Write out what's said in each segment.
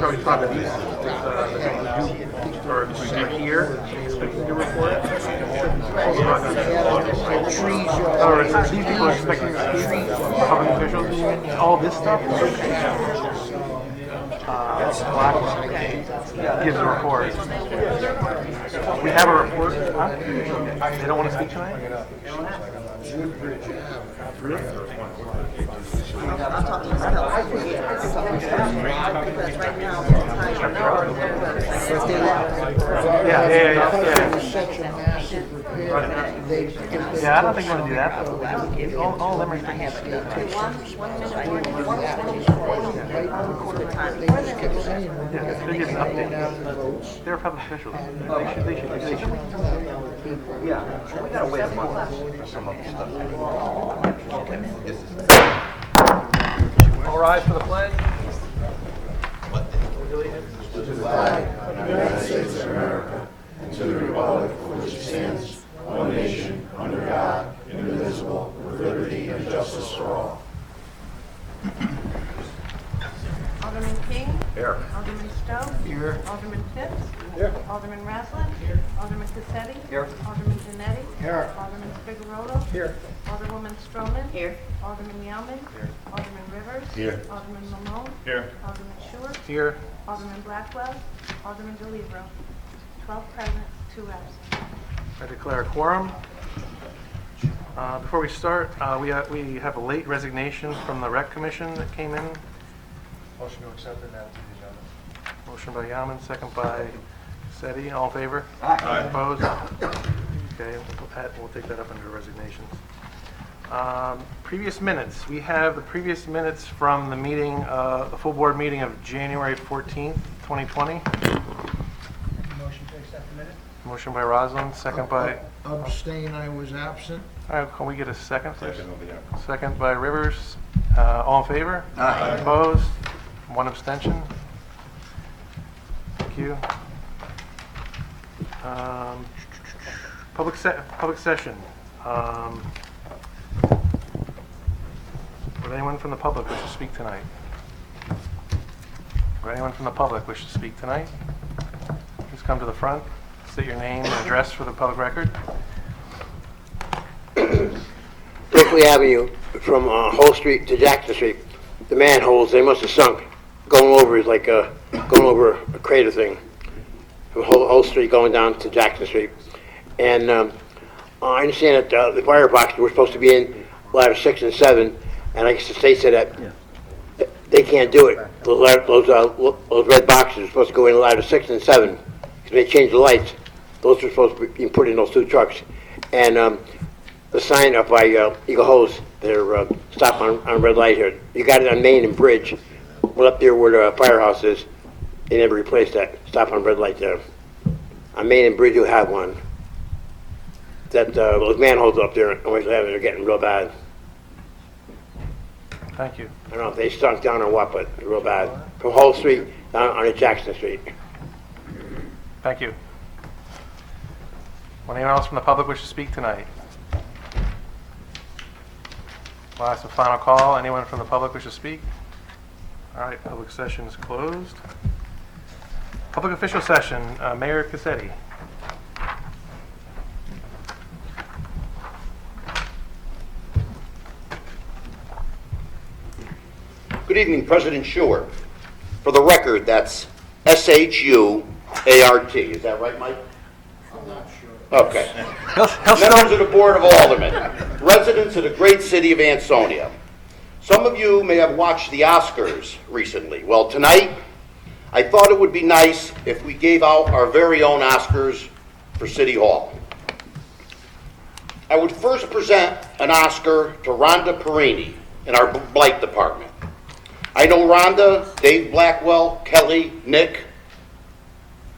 probably these or here, expecting your report. Or these people are expecting public officials. All this stuff. Black gives a report. We have a report. Huh? They don't want to speak tonight? Really? I'm talking about because right now Yeah, I don't think you want to do that. All of them are they're giving updates. They're public officials. They should. Yeah, we gotta wait a month for some of the stuff. All rise for the pledge. To the flag of the United States of America and to the republic for which it stands, one nation, under God, indivisible, with liberty and justice for all. Alderman King. Here. Alderman Stowe. Here. Alderman Phipps. Here. Alderman Raslin. Here. Alderman Cassetti. Here. Alderman Janetti. Here. Alderman Figueroa. Here. Alderwoman Stroman. Here. Alderman Yelman. Here. Alderman Rivers. Here. Alderman Lamone. Here. Alderman Short. Here. Alderman Blackwell. Alderman DeLibero. 12 present, 2 absent. I declare a quorum. Before we start, we have a late resignation from the Rec Commission that came in. Motion to accept and add to the agenda. Motion by Yaman, second by Seti. All in favor? Aye. Opposed? Okay, we'll take that up under resignations. Previous minutes. We have the previous minutes from the meeting, the full board meeting of January 14th, 2020. Motion to accept the minute? Motion by Roslin, second by... Abstain, I was absent. All right, can we get a second, please? Second over there. Second by Rivers. All in favor? Aye. Opposed? One abstention. Thank you. Public session. Would anyone from the public wish to speak tonight? Would anyone from the public wish to speak tonight? Please come to the front. State your name and address for the public record. Berkeley Avenue from Hull Street to Jackson Street. The manholes, they must have sunk. Going over is like going over a crater thing. From Hull Street going down to Jackson Street. And I understand that the fire boxes were supposed to be in ladder 6 and 7, and I guess the state said that they can't do it. Those red boxes are supposed to go in ladder 6 and 7. Because they changed the lights. Those were supposed to be put in those 2 trucks. And the sign up by Eagle Hose, they're stop on red light here. You got it on Main and Bridge. Well, up there where the firehouse is, they never replaced that. Stop on red light there. On Main and Bridge, you have one. That those manholes up there, they're getting real bad. Thank you. I don't know if they sunk down or what, but real bad. From Hull Street down on to Jackson Street. Thank you. Would anyone else from the public wish to speak tonight? Last and final call. Anyone from the public wish to speak? All right, public session is closed. Public official session, Mayor Cassetti. Good evening, President Short. For the record, that's S-H-U-A-R-T. Is that right, Mike? I'm not sure. Okay. Members of the Board of Aldermen, residents of the great city of Ansonia. Some of you may have watched the Oscars recently. Well, tonight, I thought it would be nice if we gave out our very own Oscars for City Hall. I would first present an Oscar to Rhonda Perini in our Blight Department. I know Rhonda, Dave Blackwell, Kelly, Nick,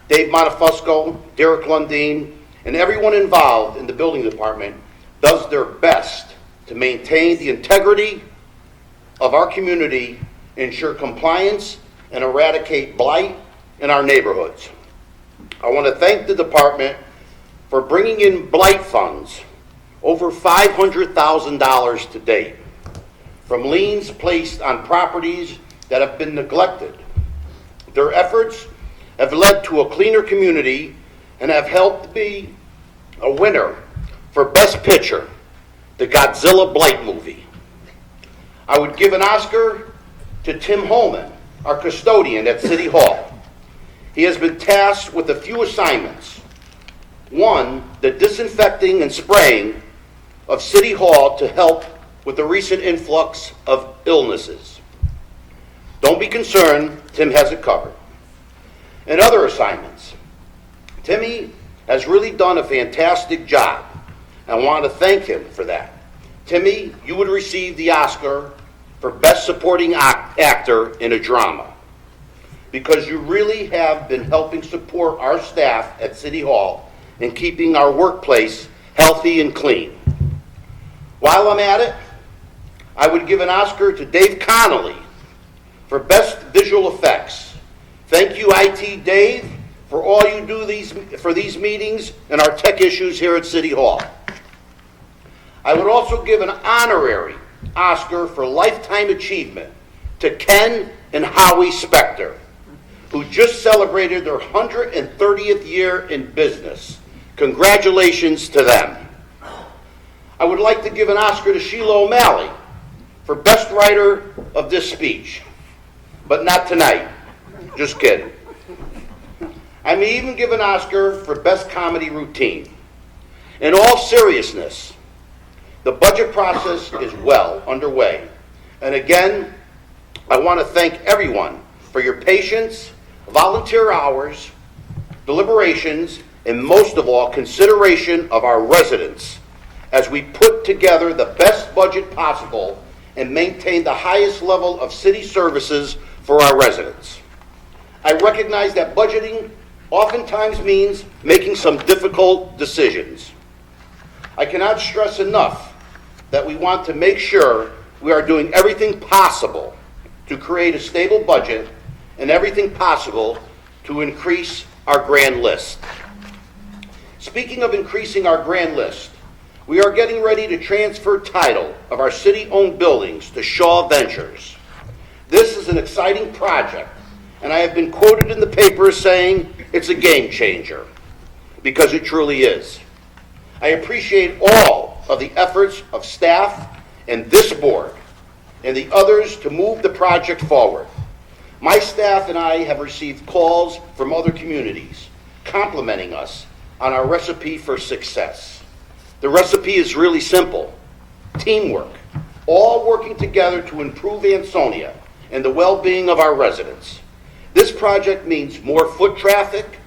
Dave Montefusco, Derek Lundeen, and everyone involved in the building department does their best to maintain the integrity of our community, ensure compliance, and eradicate blight in our neighborhoods. I want to thank the department for bringing in blight funds, over $500,000 to date, from liens placed on properties that have been neglected. Their efforts have led to a cleaner community and have helped be a winner for Best Picture, the Godzilla Blight movie. I would give an Oscar to Tim Holman, our custodian at City Hall. He has been tasked with a few assignments. One, the disinfecting and spraying of City Hall to help with the recent influx of illnesses. Don't be concerned, Tim has it covered. And other assignments. Timmy has really done a fantastic job. I want to thank him for that. Timmy, you would receive the Oscar for Best Supporting Actor in a Drama, because you really have been helping support our staff at City Hall in keeping our workplace healthy and clean. While I'm at it, I would give an Oscar to Dave Connolly for Best Visual Effects. Thank you, IT Dave, for all you do for these meetings and our tech issues here at City Hall. I would also give an honorary Oscar for Lifetime Achievement to Ken and Howie Spector, who just celebrated their 130th year in business. Congratulations to them. I would like to give an Oscar to Sheila O'Malley for Best Writer of this speech, but not tonight. Just kidding. I may even give an Oscar for Best Comedy Routine. In all seriousness, the budget process is well underway. And again, I want to thank everyone for your patience, volunteer hours, deliberations, and most of all, consideration of our residents as we put together the best budget possible and maintain the highest level of city services for our residents. I recognize that budgeting oftentimes means making some difficult decisions. I cannot stress enough that we want to make sure we are doing everything possible to create a stable budget and everything possible to increase our grand list. Speaking of increasing our grand list, we are getting ready to transfer title of our city-owned buildings to Shaw Ventures. This is an exciting project, and I have been quoted in the paper saying it's a game changer, because it truly is. I appreciate all of the efforts of staff and this board and the others to move the project forward. My staff and I have received calls from other communities complimenting us on our recipe for success. The recipe is really simple: teamwork, all working together to improve Ansonia and the well-being of our residents. This project means more foot traffic,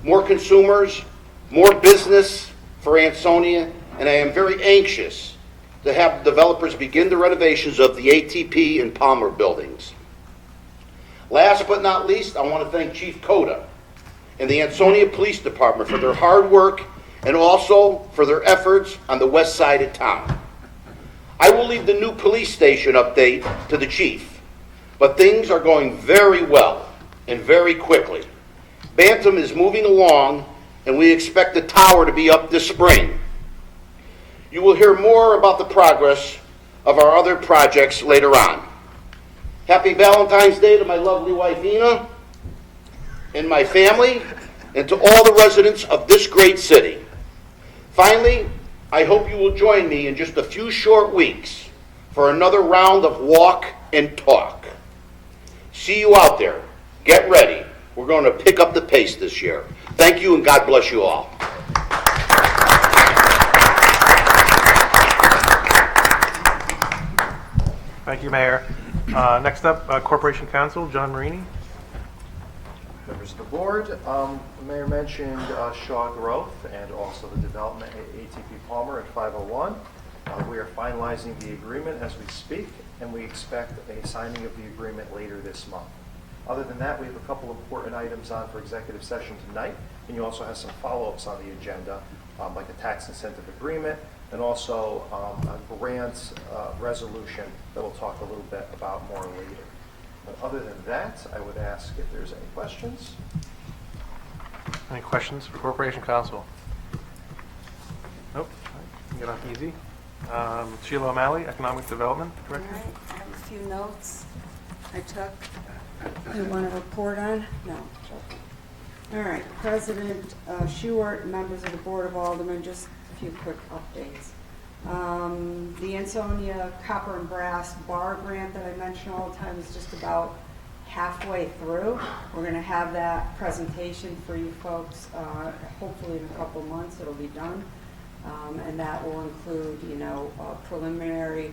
more consumers, more business for Ansonia, and I am very anxious to have developers begin the renovations of the ATP and Palmer buildings. Last but not least, I want to thank Chief Coda and the Ansonia Police Department for their hard work and also for their efforts on the west side of town. I will leave the new police station update to the chief, but things are going very well and very quickly. Bantam is moving along, and we expect the tower to be up this spring. You will hear more about the progress of our other projects later on. Happy Valentine's Day to my lovely wife Ina and my family, and to all the residents of this great city. Finally, I hope you will join me in just a few short weeks for another round of walk and talk. See you out there. Get ready. We're going to pick up the pace this year. Thank you, and God bless you all. Thank you, Mayor. Next up, Corporation Counsel, John Marini. Members of the board, the mayor mentioned Shaw Growth and also the development at ATP Palmer at 501. We are finalizing the agreement as we speak, and we expect a signing of the agreement later this month. Other than that, we have a couple important items on for executive session tonight, and you also have some follow-ups on the agenda, like a tax incentive agreement, and also a grants resolution that we'll talk a little bit about more later. But other than that, I would ask if there's any questions. Any questions for Corporation Counsel? Nope. Get off easy. Sheila O'Malley, Economic Development All Director. right, I have a few notes I took. You want to report on? No, joking. All right, President Shewart, members of the Board of Aldermen, just a few quick updates. The Ansonia Copper and Brass Bar Grant that I mention all the time is just about halfway through. We're going to have that presentation for you folks, hopefully in a couple months it'll be done. And that will include, a preliminary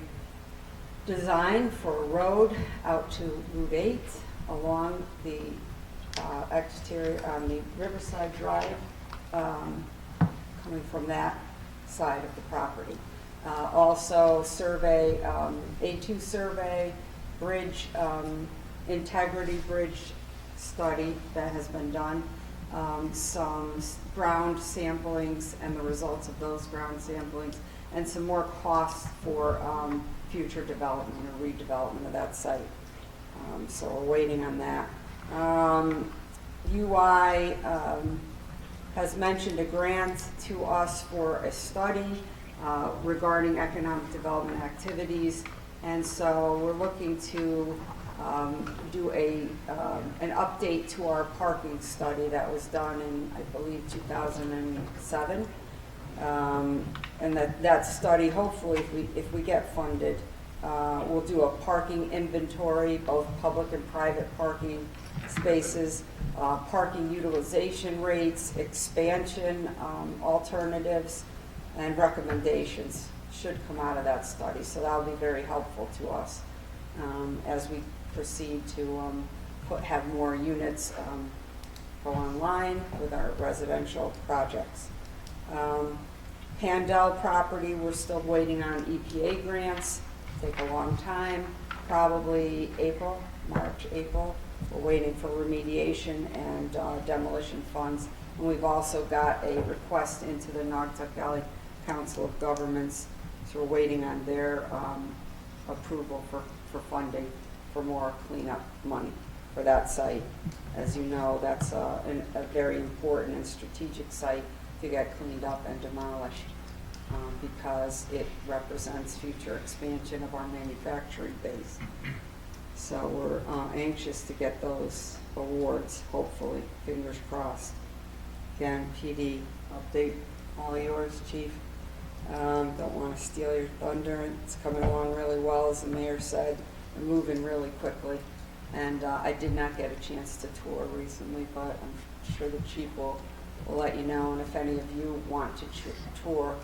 design for a road out to Route 8 along the exterior on the Riverside Drive, coming from that side of the property. Also survey, A2 survey, bridge, integrity bridge study that has been done. Some ground samplings and the results of those ground samplings, and some more costs for future development or redevelopment of that site. So we're waiting on that. UI has mentioned a grant to us for a study regarding economic development activities, and so we're looking to do an update to our parking study that was done in, I believe, 2007. And that study, hopefully, if we get funded, we'll do a parking inventory, both public and private parking spaces, parking utilization rates, expansion alternatives, and recommendations should come out of that study. So that'll be very helpful to us as we proceed to have more units go online with our residential projects. Pandell property, we're still waiting on EPA grants. Take a long time, probably March, April. We're waiting for remediation and demolition funds. And we've also got a request into the Naugatuck Valley Council of Governments, so we're waiting on their approval for funding for more cleanup money for that site. As you know, that's a very important and strategic site to get cleaned up and demolished because it represents future expansion of our manufacturing base. So we're anxious to get those awards, hopefully, fingers crossed. Again, PD update, all yours, Chief. Don't want to steal your thunder. It's coming along really well, as the mayor said. We're moving really quickly. And I did not get a chance to tour recently, but I'm sure the chief will let you know. And if any of you want to tour,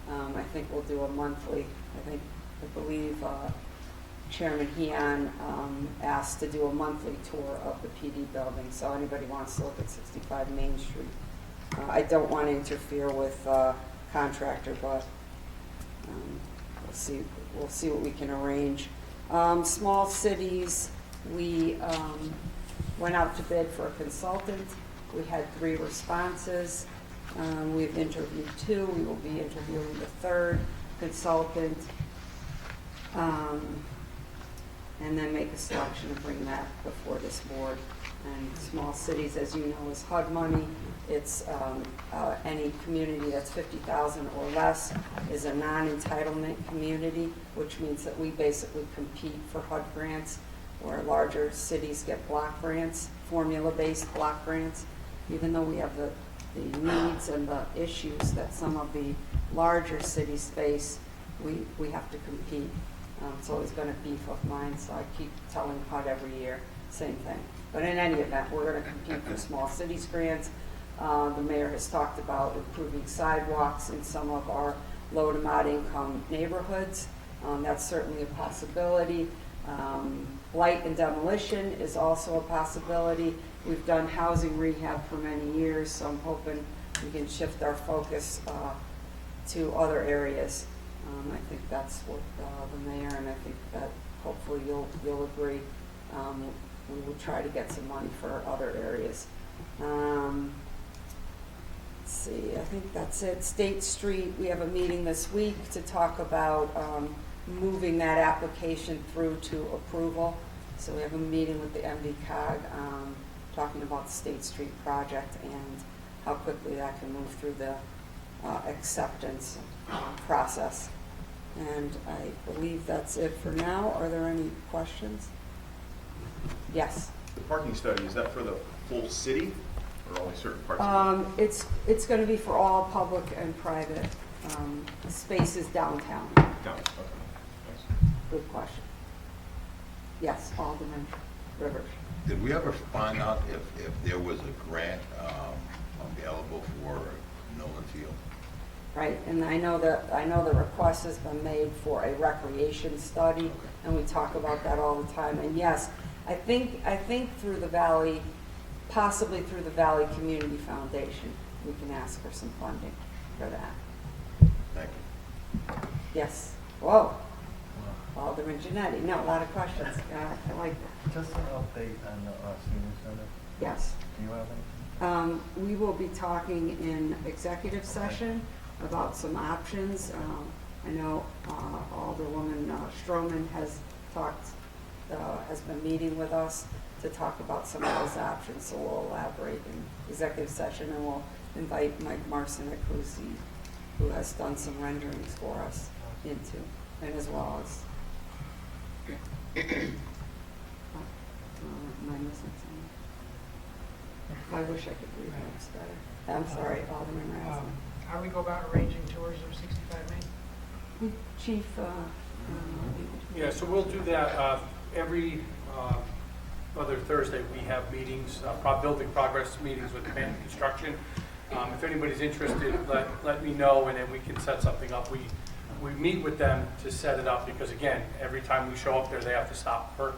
I think we'll do a monthly. I believe Chairman Heon asked to do a monthly tour of the PD building. So anybody wants to look at 65 Main Street. I don't want to interfere with contractor, but we'll see what we can arrange. Small cities, we went out to bid for a consultant. We had 3 responses. We've interviewed 2. We will be interviewing the 3rd consultant, and then make a selection and bring that before this board. And small cities, as you know, is HUD money. It's any community that's 50,000 or less is a non-entitlement community, which means that we basically compete for HUD grants, where larger cities get block grants, formula-based block grants. Even though we have the needs and the issues that some of the larger cities face, we have to compete. It's always been a beef of mine, so I keep telling HUD every year, same thing. But in any event, we're going to compete for small cities grants. The mayor has talked about improving sidewalks in some of our low to moderate income neighborhoods. That's certainly a possibility. Light and demolition is also a possibility. We've done housing rehab for many years, so I'm hoping we can shift our focus to other areas. I think that's what the mayor, and I think that hopefully you'll agree. We will try to get some money for other areas. Let's see, I think that's it. State Street, we have a meeting this week to talk about moving that application through to approval. So we have a meeting with the MDCOG talking about the State Street project and how quickly that can move through the acceptance process. And I believe that's it for now. Are there any questions? Yes. The parking study, is that for the full city or only certain parts of It's going to be for all public and private spaces downtown. it? Down, okay. Thanks. Good question. Yes, Alderman Rivers. Did we ever find out if there was a grant available for Nolan Field? Right, and I know the request has been made for a recreation study, and we talk about that all the time. And yes, I think through the Valley, possibly through the Valley Community Foundation, we can ask for some funding for that. Thank you. Yes. Whoa. Alderman Janetti. No, a lot of questions. I like that. Just an update on the senior center. Yes. Do you have anything? We will be talking in executive session about some options. I know Alderwoman Stroman has been meeting with us to talk about some of those options, so we'll elaborate in executive session, and we'll invite Mike Marcinek, who has done some renderings for us into, and as well as. Am I missing something? I wish I could read those better. I'm sorry, Alderman Razzan. How do we go about arranging tours of 65 Main? Chief, Yeah, so we'll do that every other Thursday. We have meetings, building progress meetings with Abandoned Construction. If anybody's interested, let me know, and then we can set something up. We meet with them to set it up because, again, every time we show up there, they have to stop for.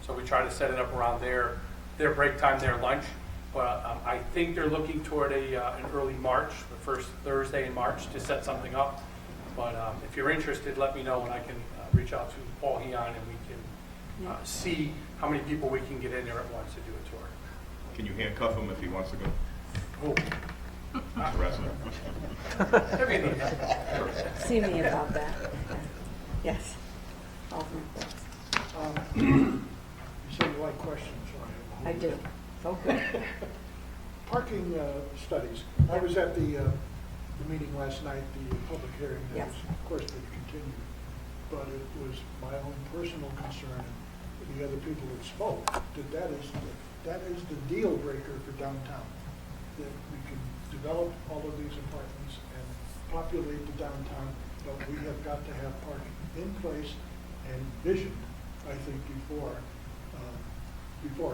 So we try to set it up around their break time, their lunch. But I think they're looking toward an early March, the first Thursday in March, to set something up. But if you're interested, let me know, and I can reach out to Paul Heon, and we can see how many people we can get in there at once to do a tour. Can you handcuff him if he wants to go? Oh. Arrest him. see me about that. Yes. Alderman Brooks. You said you like questions, right? I do. So good. Parking studies. I was at the meeting last night, the public hearing. That Yes. was, of course, they continued. But it was my own personal concern, and the other people that spoke, that is the deal breaker for downtown. That we can develop all of these apartments and populate the downtown, but we have got to have parking in place and visioned, I think, before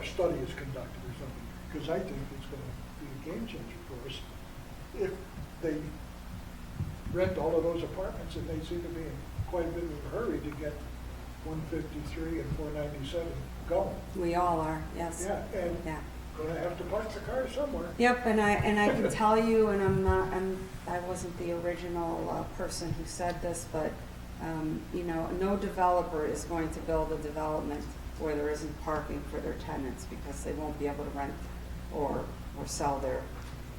a study is conducted or something, because I think it's going to be a game changer for us if they rent all of those apartments, and they seem to be in quite a bit of a hurry to get 153 and 497 going. We all are, yes. Yeah, and Yeah. going to have to park the car somewhere. Yep, and I can tell you, and I wasn't the original person who said this, but no developer is going to build a development where there isn't parking for their tenants, because they won't be able to rent or sell their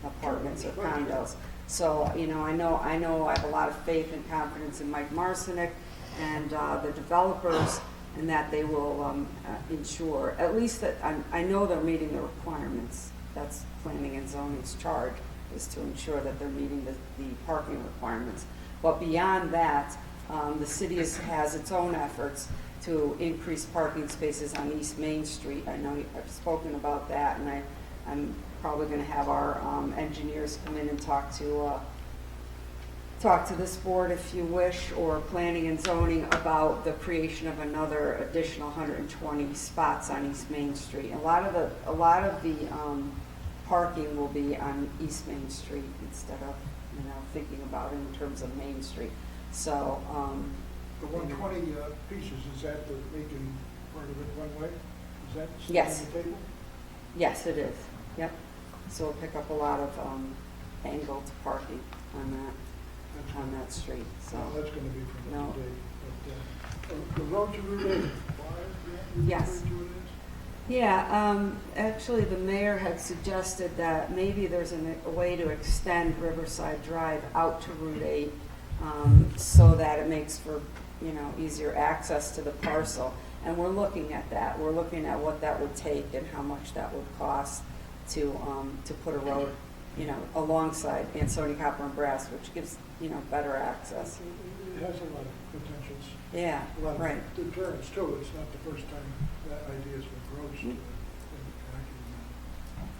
apartments or condos. So I know I have a lot of faith and confidence in Mike Marcinek and the developers, and that they will ensure, at least that I know they're meeting the requirements. That's planning and zoning's charge, is to ensure that they're meeting the parking requirements. But beyond that, the city has its own efforts to increase parking spaces on East Main Street. I know I've spoken about that, and I'm probably going to have our engineers come in and talk to this board, if you wish, or planning and zoning, about the creation of another additional 120 spots on East Main Street. A lot of the parking will be on East Main Street instead of thinking about it in terms of Main Street. So The 120 pieces, is that the making part of it one way? Is that still Yes. on the table? yes, it is. Yep. So we'll pick up a lot of angled parking on that street. So No, that's going to be from No. today. But the road to Route 8, Yes. referring to it as? Yeah, actually, the mayor had suggested that maybe there's a way to extend Riverside Drive out to Route 8, so that it makes for, easier access to the parcel. And we're looking at that. We're looking at what that would take and how much that would cost to put a road, alongside Ansonia, Copper and Brass, which gives, better access. It has a lot of potentials. Yeah, A lot right. of deterrents too. It's not the first time that idea has been broached. And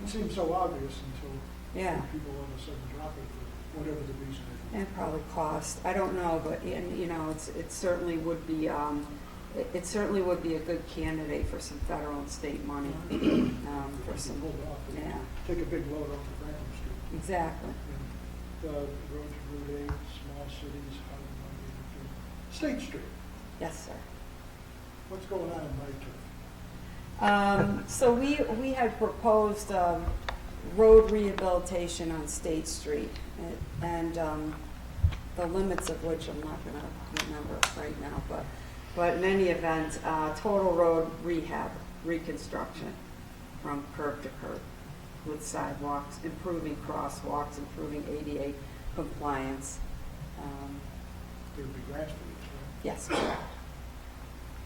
It seems so obvious until Yeah. people all of a sudden drop it for whatever the reason is. And probably cost, I don't know, but, you know, it certainly would be, it certainly would be a good candidate for some federal and state money, for some, Hold off and yeah, take a big load off of Franklin Street. exactly. And the roads, Route 8, small cities, how do you State Street, Yes, sir. what's going on in my turf? So we had proposed road rehabilitation on State Street, and the limits of which I'm not going to remember right now, but in any event, total road rehab, reconstruction from curb to curb with sidewalks, improving crosswalks, improving ADA compliance. There'd be grants for this, right? Yes, correct.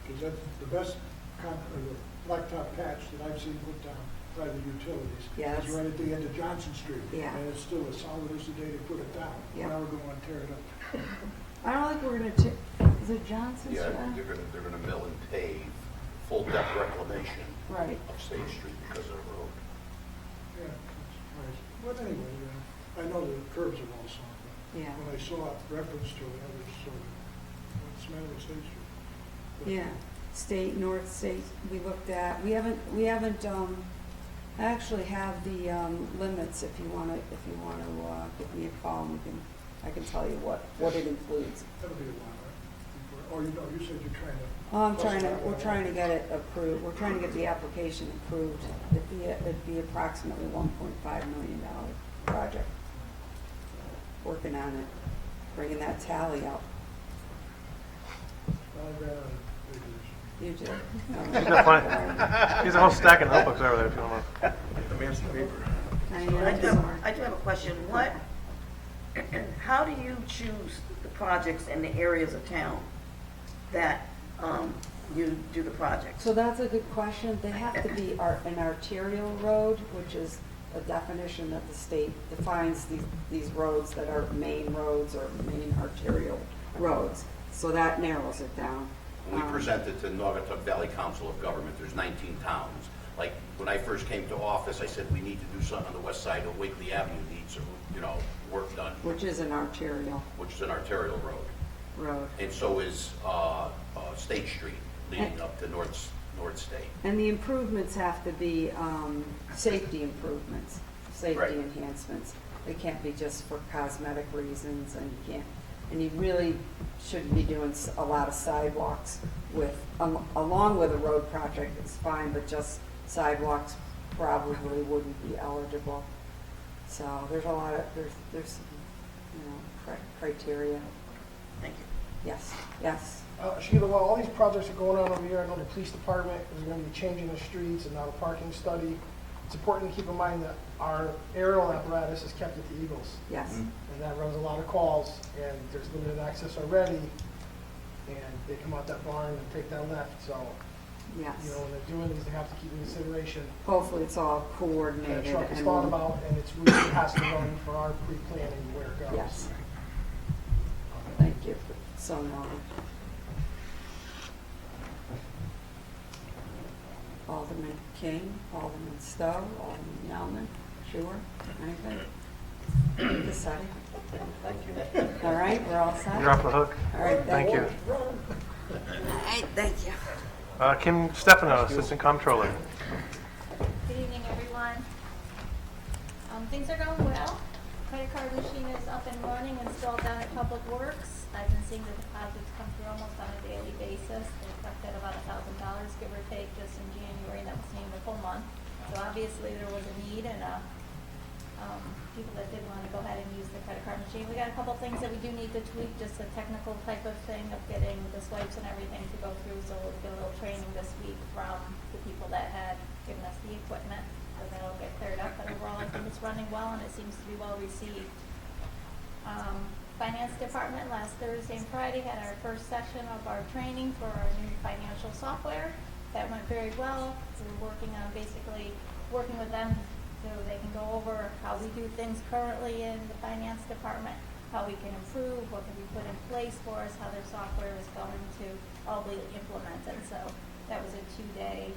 Because that's the best the blacktop patch that I've seen put down by the utilities. Yes. It's right at the end of Johnson Street. Yeah. And it's still as solid as the day they put it down. Yeah. Now we're going to tear it up. I don't think we're going to, is it Johnson Yeah, Street? they're gonna mill and pave full depth reclamation Right. of State Street because of the road. Yeah, that's nice. But anyway, I know the curbs are all sunk, but Yeah. when I saw reference to it, I was sort of, what's the matter with State Street? But Yeah, State, North State, we looked at, we haven't, I actually have the, limits if you wanna, give me a call, and I can tell you what it includes. That'll be a while, right? Before, you said you're trying to. We're trying to get it approved, we're trying to get the application approved. It'd be approximately $1.5 million project. Working on it, bringing that tally up. I ran out of figures. You do. He's got plenty. He's a whole stack of notebooks over there if you want to. The man's the paper. I I do have a question. How do you choose the projects in the areas of town that you do the projects? So that's a good question. They have to be an arterial road, which is a definition that the state defines these roads that are main roads or main arterial roads. So that narrows it down. When we presented to Naugatuck Valley Council of Government, there's 19 towns. Like, when I first came to office, I said, we need to do something on the west side of Wakely Avenue, needs, work done, Which is an arterial which is an arterial road. And so is State Street, leading up to North State. And the improvements have to be safety improvements, safety Right. enhancements. They can't be just for cosmetic reasons, and you really shouldn't be doing a lot of sidewalks along with a road project. It's fine, but just sidewalks probably wouldn't be eligible. So there's a lot of there's criteria. Thank you. Yes. Sheila, while all these projects are going on over here, I know the police department is going to be changing the streets and now the parking study. It's important to keep in mind that our aerial apparatus is kept at the Eagles. Yes. And that runs a lot of calls, and there's limited access already, and they come out that barn and take that left, so, Yes. when they're doing these, they have to keep in consideration. Hopefully it's all That coordinated. truck is and thought about, and it's really has to run for our pre-planning where it goes. Yes. Thank you. So noted. Alderman King, Alderman Stowe, Alderman Yellman, Schuer, anything? Decided? Thank you. All right, we're all set? You're off the hook. All right, Thank you. All right, thank you. Kim Stefano, Assistant Comptroller. Good evening, everyone. Things are going well. Credit card machine is up and running, installed down at Public Works. I've been seeing the deposits come through almost on a daily basis. They collected about $1,000, give or take, just in January, and that was named the full month. So obviously there was a need and people that did want to go ahead and use the credit card machine. We got a couple things that we do need to tweak, just a technical type of thing of getting the swipes and everything to go through. So we'll get a little training this week from the people that had given us the equipment. So that'll get cleared up, but overall I think it's running well and it seems to be well received. Finance department last Thursday and Friday had our first session of our training for our new financial software. That went very well. We're working on basically working with them so they can go over how we do things currently in the finance department, how we can improve, what can we put in place for us, how their software is going to all be implemented. So that was a 2-day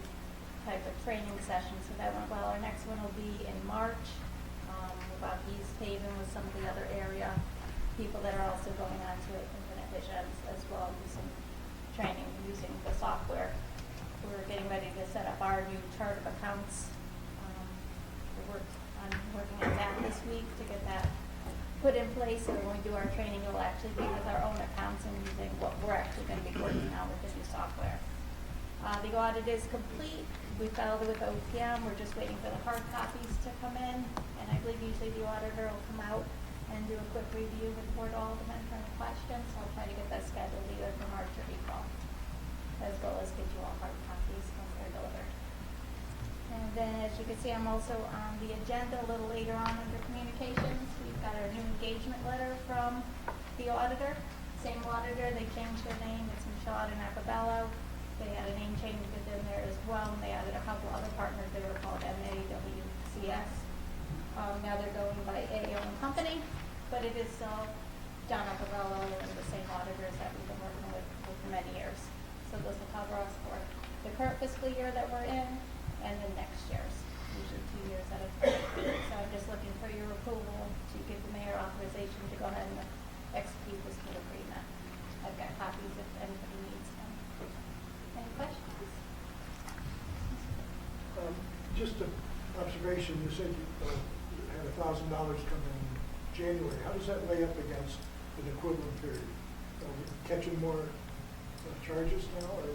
type of training session, so that went well. Our next one will be in March, about East Haven with some of the other area people that are also going on to Infinite Visions as well, do some training using the software. We're getting ready to set up our new chart of accounts. I'm working on that this week to get that put in place, so when we do our training, it will actually be with our own accounts and using what we're actually going to be working on with the new software. The audit is complete. We filed it with OPM. We're just waiting for the hard copies to come in, and I believe usually the auditor will come out and do a quick review with the board aldermen for any questions. So I'll try to get that scheduled either for March or April, as well as get you all hard copies once they're delivered. And then, as you can see, I'm also on the agenda a little later on under communications. We've got our new engagement letter from the auditor. Same auditor, they changed their name. It's Michaud and Acabello. They had a name change within there as well, and they added a couple other partners. They were called MAWCS. Now they're going by AO and Company, but it is still John Acabello and the same auditors that we've been working with for many years. So this will cover us for the current fiscal year that we're in, and then next year's, usually 2 years at a time. So I'm just looking for your approval to give the mayor authorization to go ahead and execute this new agreement. I've got copies if anybody needs them. Any questions? Just an observation, you said you had $1,000 come in January. How does that lay up against an equivalent period? Are we catching more charges now? Or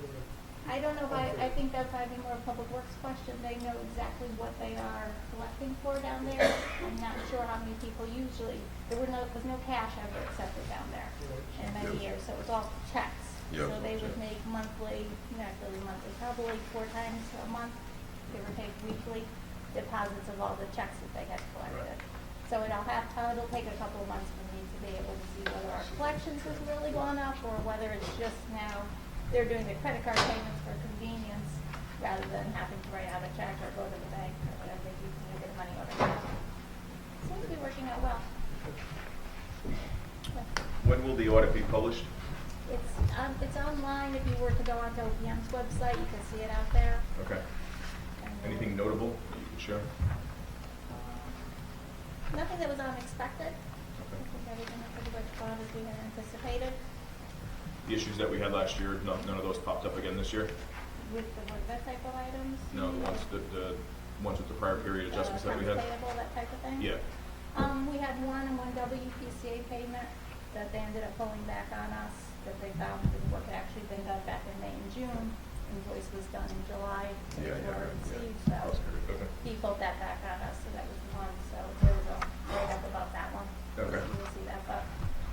I don't know if I think that's probably more a public works question. They know exactly what they are collecting for down there. I'm not sure how many people usually, there was no cash ever accepted down there in many years, so it was all checks. Yep. So they would make monthly, not really monthly, probably 4 times a month, they would take weekly deposits of all the checks that they had collected. Right. So it'll take a couple of months for me to be able to see whether our collections has really gone up or whether it's just now they're doing the credit card payments for convenience rather than having to write out a check or go to the bank or whatever they do to get the money over there. Seems to be working out well. When will the audit be published? It's online. If you were to go onto OPM's website, you can see it out there. Okay. Anything notable that you could share? Nothing that was unexpected. Okay. I think everything was pretty much gone as we had anticipated. The issues that we had last year, none of those popped up again this year? With that type of items? No, the ones with the prior period adjustments that we had? Payable, that type of thing? Yeah. We had one WPCA payment that they ended up pulling back on us, that they found the work had actually been done back in May and June. Invoice was done in July. Received, so okay. he pulled that back on us, so that was one. So there was a write-up about that one. Okay. So you'll see that, but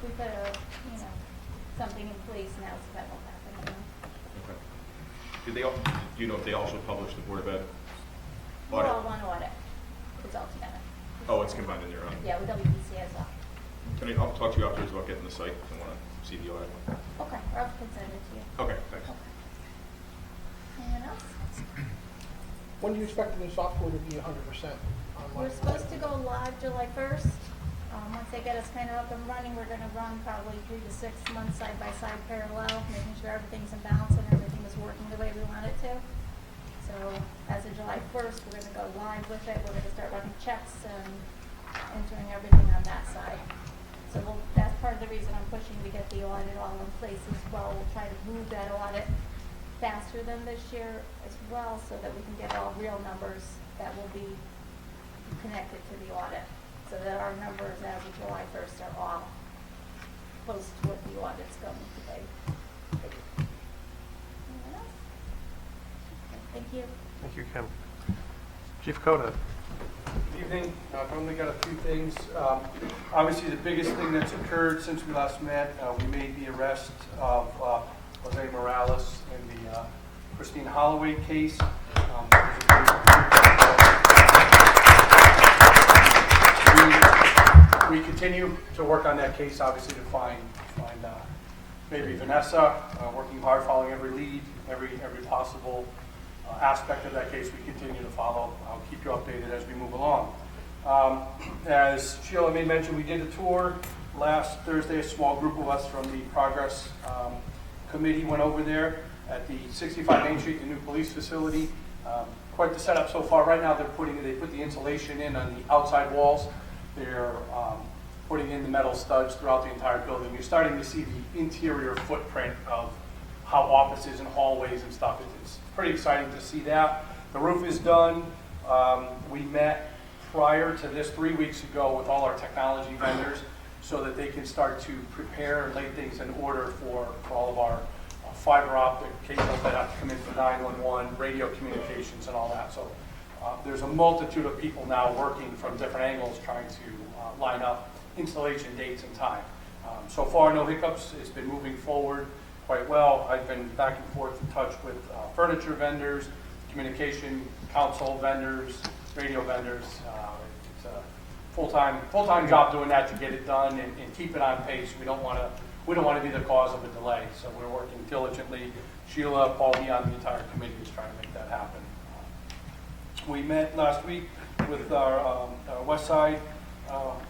we put something in place now so that won't happen again. Okay. Do you know if they also published the Board of Ed We're audit? all one audit. It's all together. Oh, it's combined in there. Yeah, with WPC as well. I'll talk to you afterwards about getting the site if I want to see the audit. Okay, or I can send it to you. Okay, thanks. Okay. Anyone else? When do you expect the new software to be 100% online? We're supposed to go live July 1st. Once they get us kind of up and running, we're going to run probably 3 to 6 months side-by-side parallel, making sure everything's in balance and everything is working the way we want it to. So as of July 1st, we're going to go live with it. We're going to start running checks and entering everything on that side. So that's part of the reason I'm pushing to get the audit all in place as well. We'll try to move that audit faster than this year as well so that we can get all real numbers that will be connected to the audit. So that our numbers as of July 1st are all close to what the audit's going to be. Anyone else? Okay, thank you. Thank you, Kim. Chief Coda. Good evening. I've only got a few things. Obviously, the biggest thing that's occurred since we last met, we made the arrest of Jose Morales in the Christine Holloway case. We continue to work on that case, obviously, to find maybe Vanessa, working hard, following every lead, every possible aspect of that case we continue to follow. I'll keep you updated as we move along. As Sheila made mention, we did a tour last Thursday. A small group of us from the Progress Committee went over there at the 65 Main Street, the new police facility. quite the setup so far. Right now, they put the insulation in on the outside walls. They're putting in the metal studs throughout the entire building. You're starting to see the interior footprint of how offices and hallways and stuff. It's pretty exciting to see that. The roof is done. We met prior to this 3 weeks ago with all our technology vendors so that they can start to prepare and lay things in order for all of our fiber optic cables that have to come in for 911, radio communications and all that. So there's a multitude of people now working from different angles trying to line up installation dates and time. So far, no hiccups. It's been moving forward quite well. I've been back and forth in touch with furniture vendors, communication console vendors, radio vendors. It's a full-time job doing that to get it done and keep it on pace. We don't want to be the cause of a delay. So we're working diligently. Sheila, Paul, Dion, the entire committee is trying to make that happen. We met last week with our West Side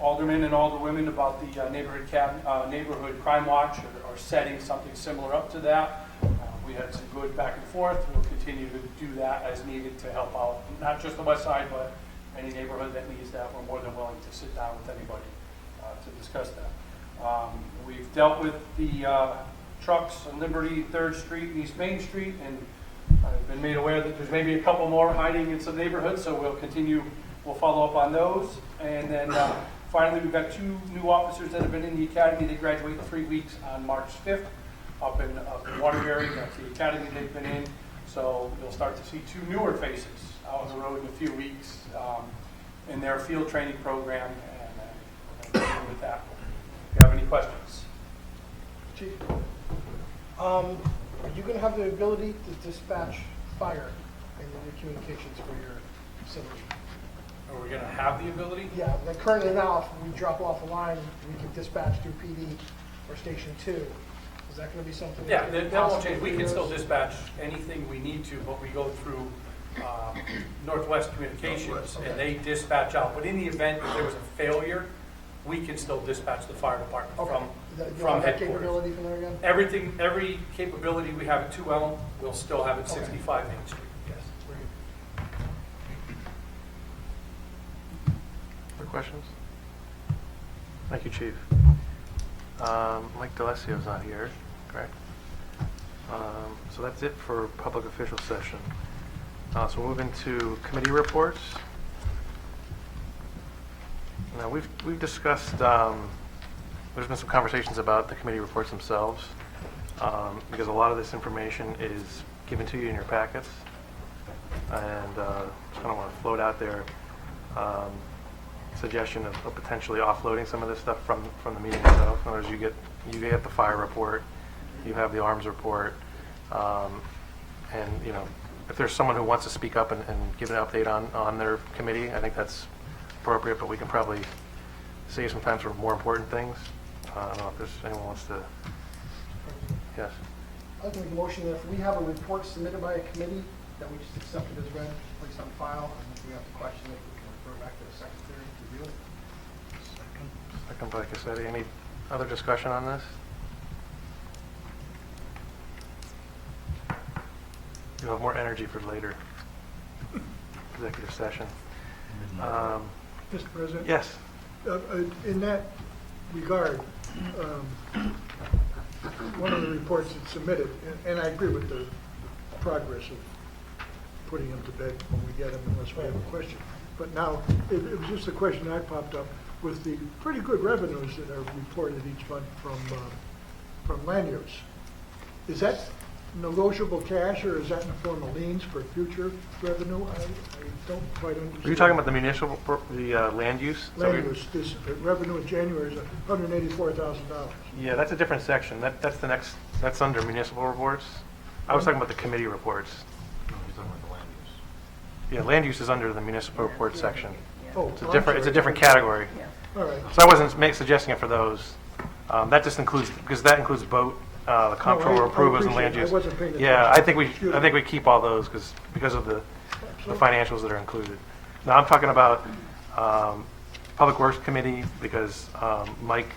aldermen and alderwomen about the neighborhood crime watch or setting something similar up to that. We had some good back and forth. We'll continue to do that as needed to help out, not just the West Side, but any neighborhood that needs that. We're more than willing to sit down with anybody to discuss that. We've dealt with the trucks on Liberty, 3rd Street, and East Main Street, and I've been made aware that there's maybe a couple more hiding in some neighborhoods, so we'll follow up on those. And then finally, we've got 2 new officers that have been in the academy. They graduate in 3 weeks on March 5th up in Waterbury. That's the academy they've been in. So you'll start to see 2 newer faces out on the road in a few weeks in their field training program. And we're going to continue with that. If you have any questions. Chief, are you going to have the ability to dispatch fire in your communications for your facility? Are we going to have the ability? Yeah, like currently now, if we drop off a line, we can dispatch through PD or Station 2. Is that going to be something? Yeah, that won't change. We can still dispatch anything we need to, but we go through Northwest Communications, and they dispatch out. But in the event that there was a failure, we can still dispatch the fire department from headquarters. Capability from there again? Every capability we have at 2 Elm, we'll still have at 65 Main Street. Yes. Other questions? Thank you, Chief. Mike D'Alessio's not here, correct? So that's it for public official session. So we'll move into committee reports. Now we've discussed. There's been some conversations about the committee reports themselves, because a lot of this information is given to you in your packets, and just kind of want to float out there suggestion of potentially offloading some of this stuff from the meeting itself. In other words, you get the fire report, you have the arms report, and if there's someone who wants to speak up and give an update on their committee, I think that's appropriate, but we can probably save some time for more important things. I don't know if there's anyone who wants to. Yes. I'd like to make a motion that if we have a report submitted by a committee, that we just accept it as read, place on file, and if we have to question it, we can refer back to the secretary to review it. Second by Cassetti. Any other discussion on this? You'll have more energy for later executive session. Mr. President? Yes. In that regard, one of the reports that's submitted, and I agree with the progress of putting them to bed when we get them unless we have a question. But now, it was just a question I popped up with the pretty good revenues that are reported each month from land use. Is that negotiable cash, or is that in the form of liens for future revenue? I don't quite understand. Are you talking about the municipal, land use? Land use, this revenue in January is $184,000. Yeah, that's a different section. That's under municipal reports. I was talking about the committee reports. No, he's talking about the land use. Yeah, land use is under the municipal report section. Oh, It's a different category. All right. So I wasn't suggesting it for those. That just includes, because that includes boat, the comptroller approvals and land appreciate it. use. I wasn't paying Yeah, attention. I think we keep all those because of the financials that are included. Now I'm talking about Public Works Committee, because Mike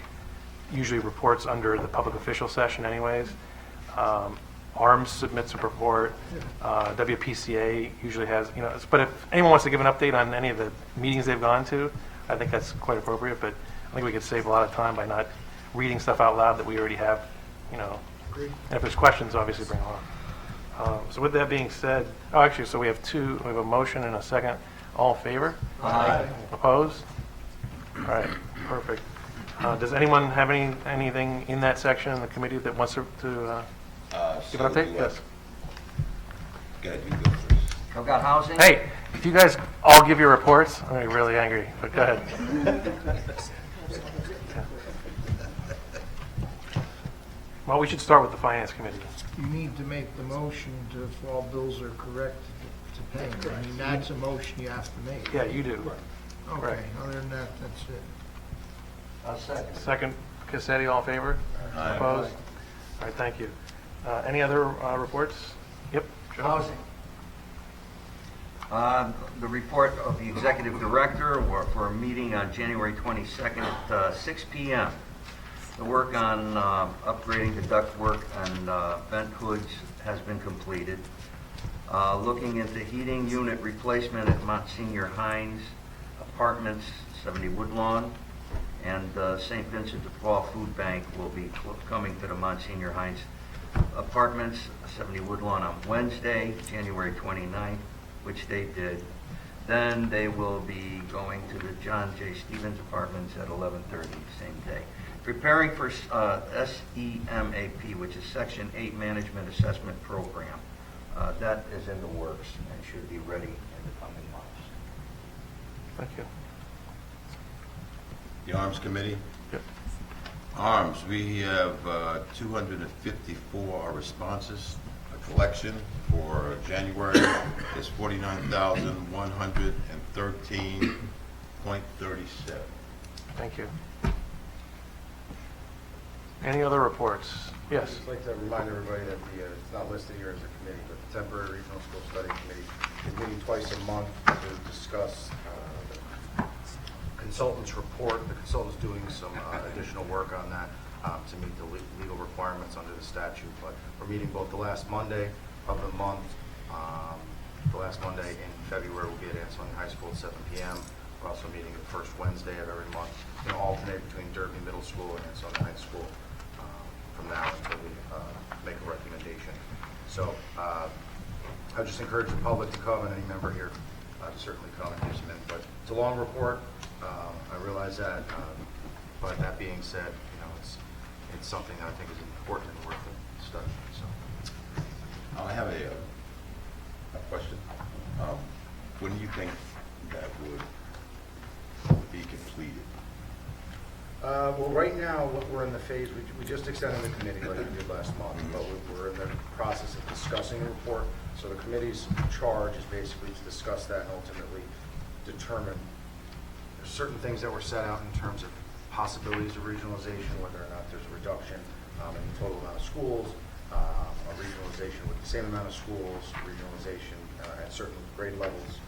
usually reports under the public official session anyways. ARMS submits a report. WPCA usually has, but if anyone wants to give an update on any of the meetings they've gone to, I think that's quite appropriate, but I think we could save a lot of time by not reading stuff out loud that we already have, Agreed. And if there's questions, obviously bring them on. So with that being said, so we have a motion and a second. All in favor? Aye. Opposed? All right, perfect. Does anyone have anything in that section in the committee that wants to give an update? Yes. Go ahead, you go first. I've got housing. Hey, if you guys all give your reports, I'm going to be really angry, but go ahead. Well, we should start with the Finance Committee. You need to make the motion to, if all bills are correct, to pay them. I mean, that's a motion you have to make. Yeah, you do. Okay, Correct. other than that, that's it. I'll second. Second, Cassetti, all in favor? Aye. Opposed? All right, thank you. Any other reports? Yep. Joe? Housing. The report of the executive director for a meeting on January 22nd at 6 p.m. The work on upgrading the ductwork and vent hoods has been completed. Looking into heating unit replacement at Monsignor Hines Apartments, 70 Woodlawn, and St. Vincent de Paul Food Bank will be coming to the Monsignor Hines Apartments, 70 Woodlawn, on Wednesday, January 29th, which they did. Then they will be going to the John J. Stevens Apartments at 11:30, same day. Preparing for SEMAP, which is Section 8 Management Assessment Program. That is in the works and should be ready in the coming months. Thank you. The Arms Committee? Yep. Arms, we have 254 responses. A collection for January is 49,113.37. Thank you. Any other reports? Yes. I'd just like to remind everybody that it's not listed here as a committee, but the Temporary Regional School Study Committee is meeting twice a month to discuss the consultant's report. The consultant's doing some additional work on that to meet the legal requirements under the statute. But we're meeting both the last Monday of the month. The last Monday in February will be at Ansonia High School at 7 p.m. We're also meeting the first Wednesday of every month. Alternate between Derby Middle School and Ansonia High School from now until we make a recommendation. So I just encourage the public to come, and any member here to certainly come and give some input. It's a long report. I realize that, but that being said, it's something that I think is important and worth the study. So I have a question. When do you think that would be completed? Well, right now, we're in the phase, we just extended the committee like we did last month, but we're in the process of discussing the report. So the committee's charge is basically to discuss that and ultimately determine there's certain things that were set out in terms of possibilities of regionalization, whether or not there's a reduction in the total amount of schools, a regionalization with the same amount of schools, regionalization at certain grade levels.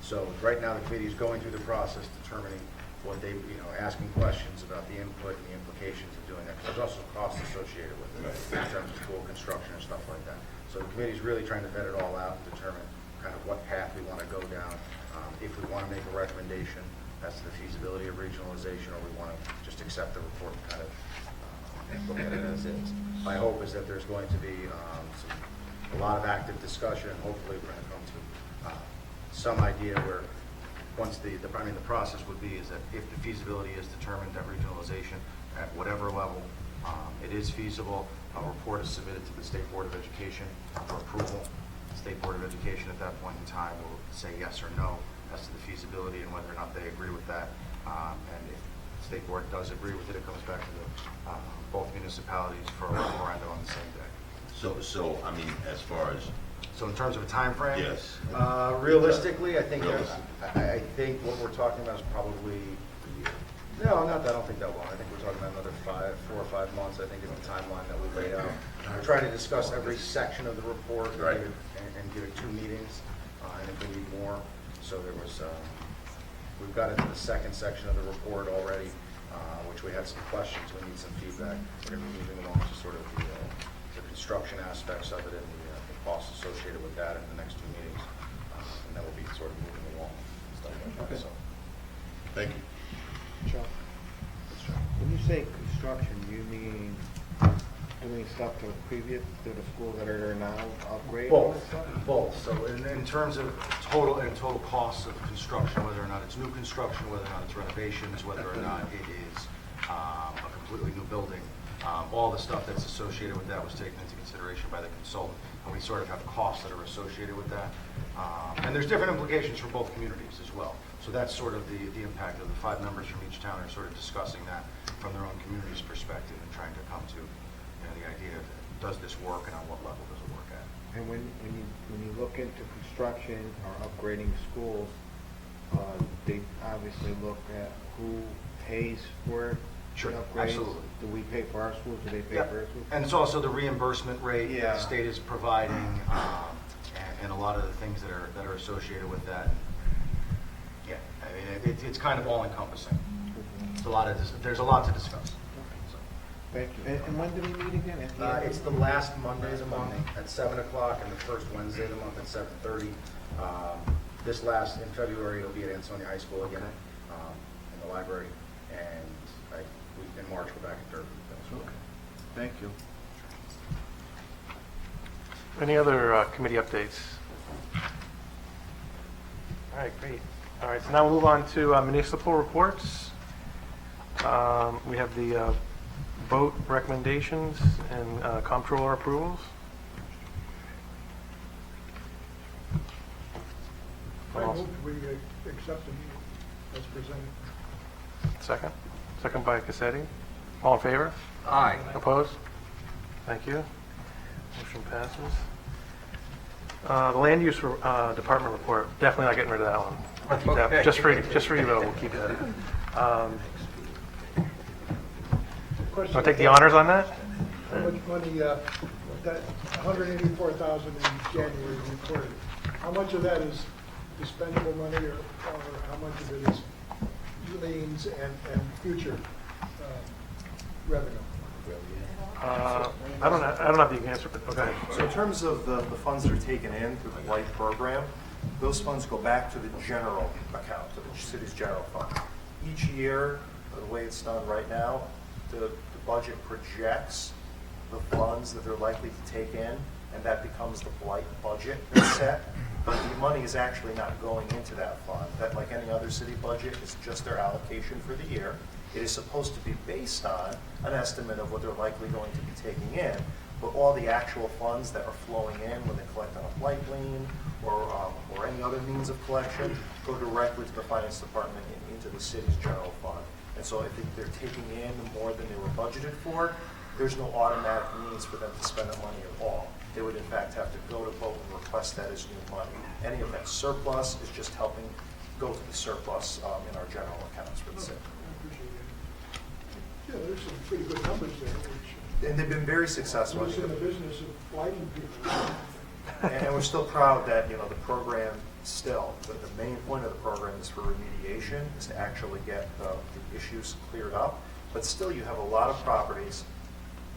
So right now, the committee is going through the process, determining what they, asking questions about the input and the implications of doing that. Because there's also costs associated with it in terms of school construction and stuff like that. So the committee is really trying to vet it all out and determine kind of what path we want to go down. If we want to make a recommendation as to the feasibility of regionalization, or we want to just accept the report and kind of look at it as is. My hope is that there's going to be a lot of active discussion, and hopefully we're going to come to some idea where once the process would be is that if the feasibility is determined that regionalization at whatever level it is feasible, a report is submitted to the State Board of Education for approval. The State Board of Education at that point in time will say yes or no as to the feasibility and whether or not they agree with that. And if the State Board does agree with it, it comes back to both municipalities for a referendum on the same day. So I mean, as far as so in terms of a time frame, yes, realistically, I think I think what we're talking about is probably no, not that. I don't think that long. I think we're talking about another 4 or 5 months. I think is the timeline that we laid out. We're trying to discuss every section of the report right. and give it 2 meetings, and if we need more. So there was we've got into the second section of the report already, which we had some questions. We need some feedback. We're going to be moving along to sort of the the construction aspects of it and the costs associated with that in the next 2 meetings. And then we'll be sort of moving along and stuff like that, so. Thank you. Chuck, when you say construction, you mean doing stuff to previous, to the schools that are there now, upgrade? Both. So in terms of total costs of construction, whether or not it's new construction, whether or not it's renovations, whether or not it is a completely new building, all the stuff that's associated with that was taken into consideration by the consultant, and we sort of have costs that are associated with that. And there's different implications for both communities as well. So that's sort of the impact of the 5 members from each town are sort of discussing that from their own community's perspective and trying to come to the idea of does this work and on what level does it work at. And when you look into construction or upgrading schools, they obviously look at who pays for it. Sure, upgrades. absolutely. Do we pay for our schools? Do they pay Yep. for our schools? And it's also the reimbursement rate Yeah. the state is providing, and a lot of the things that are associated with that. Yeah, I mean, it's kind of all encompassing. It's there's a lot to discuss. So. Thank you. And when do we meet again? At the end? It's the last Monday of the month at 7 o'clock and the first Wednesday of the month at 7:30. In February, it'll be at Ansonia High School again, in the library, and in March, we're back at Derby. Okay. Thank you. Any other committee updates? All right, great. All right, so now we'll move on to municipal reports. We have the vote recommendations and comptroller approvals. I move we accept them as presented. Second? Second by Cassetti. All in favor? Aye. Opposed? Thank you. Motion passes. The land use department report, definitely not getting rid of that one. We'll keep that. Okay. Just for you, though, we'll keep that. Question. Want to take the honors on that? How much money, that $184,000 in January recorded, how much of that is expendable money or how much of it is liens and future revenue? I don't have the answer, but okay. So in terms of the funds that are taken in through the Blight program, those funds go back to the general account, to the city's general fund. Each year, the way it's done right now, the budget projects the funds that they're likely to take in, and that becomes the Blight budget that's set. But the money is actually not going into that fund. That, like any other city budget, is just their allocation for the year. It is supposed to be based on an estimate of what they're likely going to be taking in, but all the actual funds that are flowing in when they collect on a blight lien or any other means of collection go directly to the finance department and into the city's general fund. And so if they're taking in more than they were budgeted for, there's no automatic means for them to spend that money at all. They would in fact have to go to vote and request that as new money. Any of that surplus is just helping go to the surplus in our general accounts for the city. Yeah, there's some pretty good numbers there, which And they've been very successful. was in the business of blighting people. And we're still proud that, the program still, the main point of the program is for remediation, is to actually get the issues cleared up. But still, you have a lot of properties,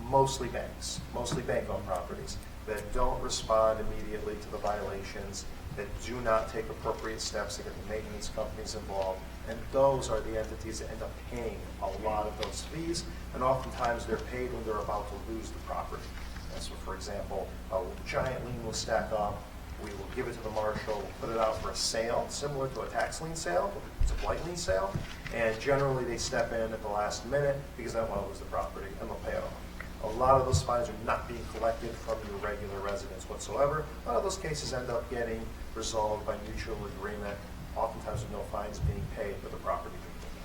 mostly bank-owned properties, that don't respond immediately to the violations, that do not take appropriate steps to get the maintenance companies involved. And those are the entities that end up paying a lot of those fees, and oftentimes they're paid when they're about to lose the property. And so, for example, a giant lien will stack up, we will give it to the marshal, we'll put it out for a sale, similar to a tax lien sale, but it's a blight lien sale, and generally they step in at the last minute because they don't want to lose the property, and they'll pay it off. A lot of those fines are not being collected from your regular residents whatsoever. A lot of those cases end up getting resolved by mutual agreement, oftentimes with no fines being paid, but the property being taken.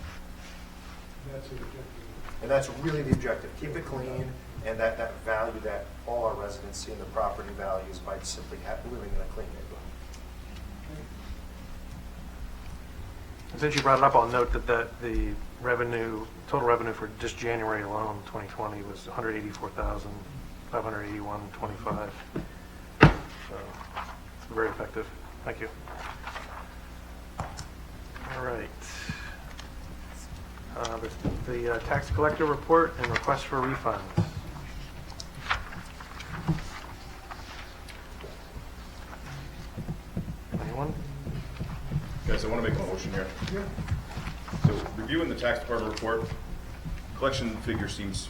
That's the objective. And that's really the objective. Keep it clean, and that value that all our residents see in the property values by simply living in a clean neighborhood. And since you brought it up, I'll note that the total revenue for just January alone, 2020, was $184,581.25. So it's very effective. Thank you. All right. The tax collector report and request for refunds. reviewing the tax department report, collection figure seems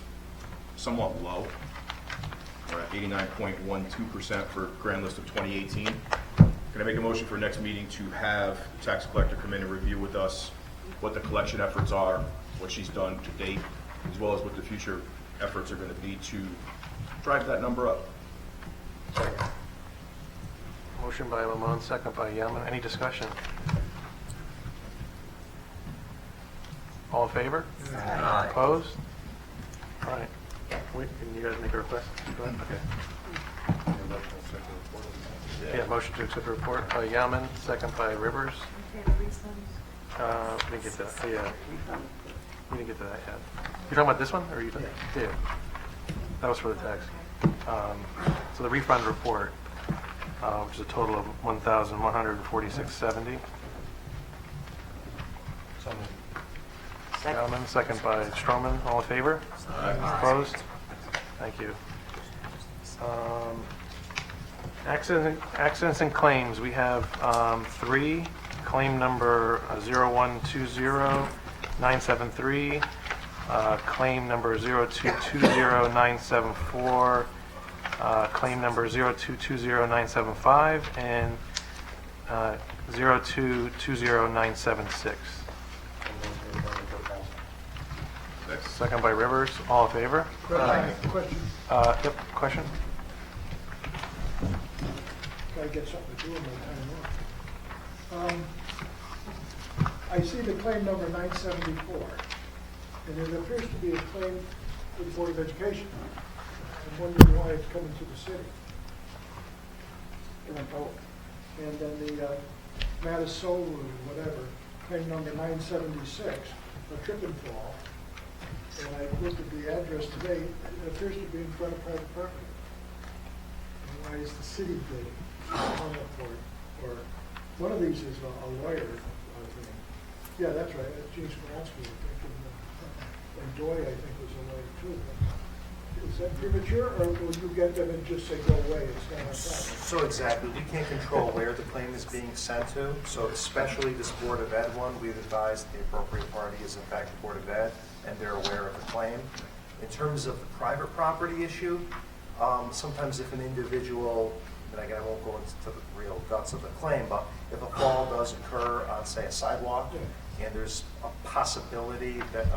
somewhat low. We're at 89.12% for grand list of 2018. Can I make a motion for next meeting to have the tax collector come in and review with us what the collection efforts are, what she's done to date, as well as what the future efforts are going to be to drive that number up? Motion by Lamone, second by Yeoman. Any discussion? All in favor? Aye. Opposed? All right. Wait, can you guys make a request? Go ahead. Okay. Yeah, motion to accept the report by Yeoman, second by Rivers. We didn't get to that. Yeah. We didn't get to that yet. You're talking about this one, or are you? Yeah. That was for the tax. So the refund report, which is a total of $1,146.70. Yeoman, second by Stroman. All in favor? Aye. Opposed? Thank you. Accidents and claims. We have 3. Claim number 0120973. Claim number 0220974. Claim number 0220975 and 0220976. Second by Rivers. All in favor? Question. Yep. Question. Gotta get something to do with my time off. I see the claim number 974, and it appears to be a claim to the Board of Education. I'm wondering why it's coming to the city. And then the Matasolu, whatever, claim number 976, a trip and fall. And I looked at the address today, it appears to be in front of private property. And why is the city bidding on it for it? Or one of these is a lawyer, I think. Yeah, that's right, Gene Skolonsky, I think, and Doy, I think, was a lawyer too. Is that premature, or will you get them and just say, go away, it's not our problem? So exactly, we can't control where the claim is being sent to, so especially this Board of Ed one, we've advised the appropriate party is in fact the Board of Ed, and they're aware of the claim. In terms of the private property issue, sometimes if an individual, and again, I won't go into the real guts of the claim, but if a fall does occur on, say, a sidewalk, and there's a possibility that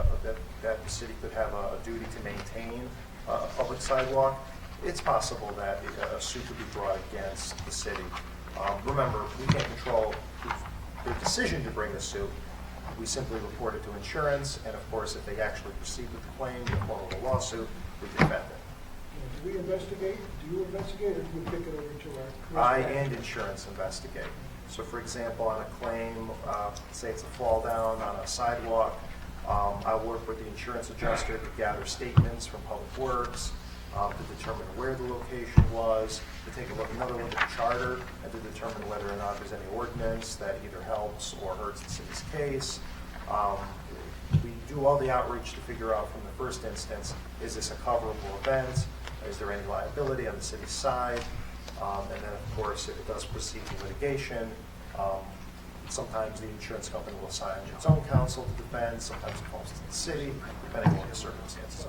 that the city could have a duty to maintain a public sidewalk, it's possible that a suit could be brought against the city. Remember, we can't control the decision to bring the suit. We simply report it to insurance, and of course, if they actually proceed with the claim in the form of a lawsuit, we defend it. Do we investigate? Do you investigate, or do you kick it over to our? I and insurance investigate. So for example, on a claim, say it's a fall down on a sidewalk, I'll work with the insurance adjuster to gather statements from Public Works, to determine where the location was, to take another look at the charter, and to determine whether or not there's any ordinance that either helps or hurts the city's case. We do all the outreach to figure out from the first instance, is this a coverable event? Is there any liability on the city's side? And then, of course, if it does proceed to litigation, sometimes the insurance company will assign its own counsel to defend, sometimes it falls to the city, depending on the circumstances.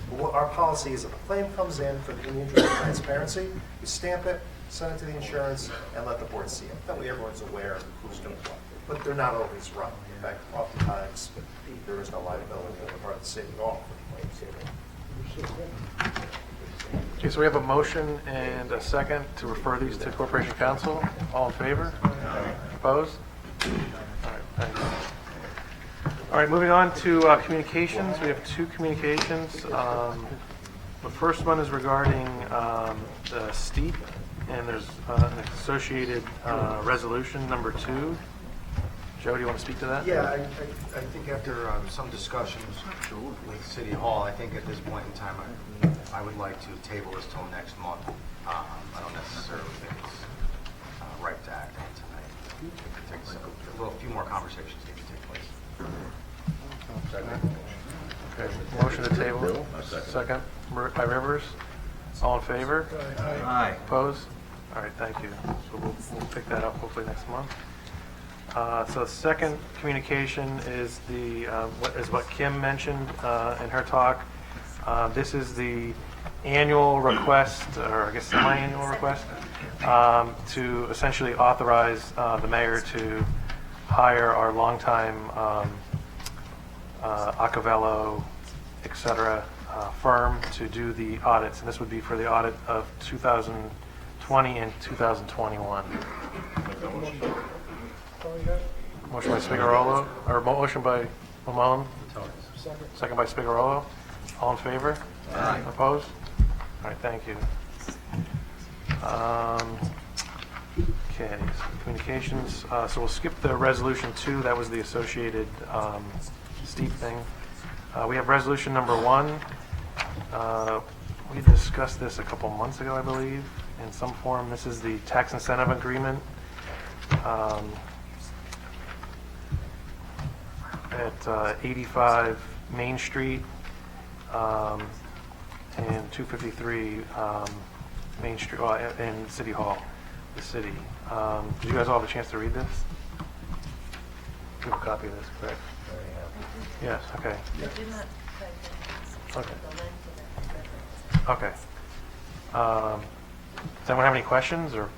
But what our policy is, if a claim comes in in the interest of transparency, we stamp it, send it to the insurance, and let the board see it. That way everyone's aware of who's going to collect it. But they're not always run. In fact, oftentimes, there is no liability on the part of the city at all for the claims. Okay, so we have a motion and a second to refer these to Corporation Council. All in favor? Opposed? All right, thanks. All right, moving on to communications. We have 2 communications. The first one is regarding the steep, and there's an associated resolution number 2. Joe, do you want to speak to that? Yeah, I think after some discussions with City Hall, I think at this point in time, I would like to table this till next month. I don't necessarily think it's right to act on tonight. A few more conversations need to take place. Okay, motion to table. Second by Rivers. All in favor? Aye. Opposed? All right, thank you. So we'll pick that up hopefully next month. So the second communication is what Kim mentioned in her talk. This is the annual request, or I guess semi-annual request, to essentially authorize the mayor to hire our longtime Acavello, et cetera, firm to do the audits. And this would be for the audit of 2020 and 2021. Motion by Spigarolo, or motion by Mamone, second by Spigarolo. All in favor? Aye. Opposed? All right, thank you. Okay, so communications. So we'll skip the resolution 2. That was the associated steep thing. We have resolution number 1. We discussed this a couple months ago, I believe, in some form. This is the tax incentive agreement at 85 Main Street and 253 Main Street, in City Hall, the city. Did you guys all have a chance to read this? You have a copy of this, correct? Yes, okay. Okay. Okay. Does anyone have any questions or